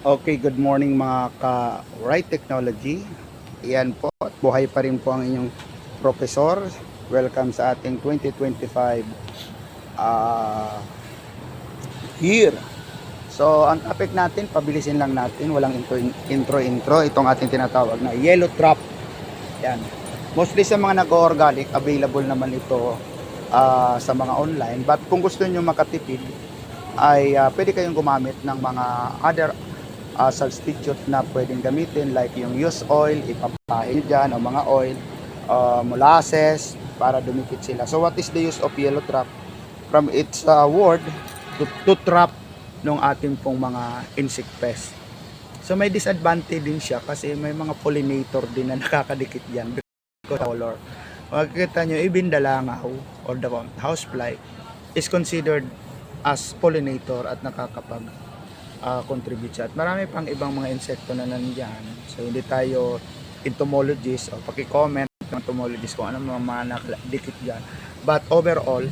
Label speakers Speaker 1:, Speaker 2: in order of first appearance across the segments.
Speaker 1: Okay, good morning mga ka-Right Technology. Iyan po, at buhay pa rin po ang inyong professor. Welcome sa ating 2025 year. So, ang topic natin, pabilisin lang natin, walang intro. Itong ating tinatawag na yellow trap. Yan. Mostly sa mga nag-organic, available naman ito sa mga online. But kung gusto niyo makatipid, ay pwede kayong gumamit ng mga other substitute na pwedeng gamitin like yung used oil, ipapahin dyan o mga oil, molasses para dumikit sila. So what is the use of yellow trap? From its word, to trap ng ating pong mga insect pest. So may disadvantage din siya kasi may mga pollinator din na nakakadikit yan because color. Makikita nyo, even the langaw or the housefly is considered as pollinator at nakakapag contribute siya. At marami pang ibang mga insekto na nandiyan. So hindi tayo entomologist o paki-comment ng entomologist kung ano mga nakadikit dyan. But overall,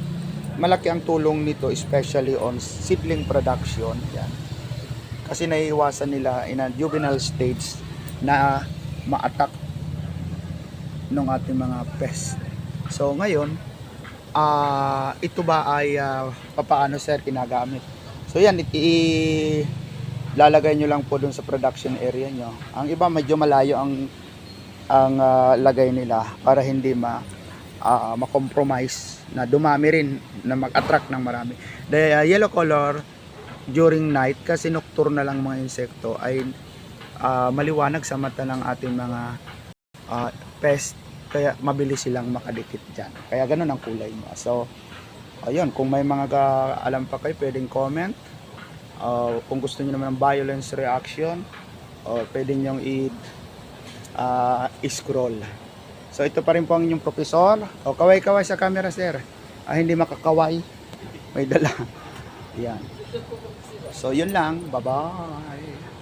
Speaker 1: malaki ang tulong nito especially on seedling production. Yan. Kasi naiiwasan nila in a juvenile stage na ma-attack ng ating mga pest. So ngayon, ito ba ay papaano sir kinagamit? So yan, lalagay nyo lang po dun sa production area nyo. Ang iba medyo malayo ang lagay nila para hindi ma-compromise na dumami rin na mag-attract ng marami. The yellow color during night kasi nocturnal lang mga insekto ay maliwanag sa mata ng ating mga pest, kaya mabilis silang makadikit dyan. Kaya ganun ang kulay mo. So ayun, kung may mga alam pa kayo, pwedeng comment. Kung gusto niyo naman ng violence reaction, pwede nyo i-scroll. So ito pa rin po ang inyong professor. Kaway-kaway sa camera sir. Hindi makakaway. May dala. Yan. So yun lang. Bye-bye.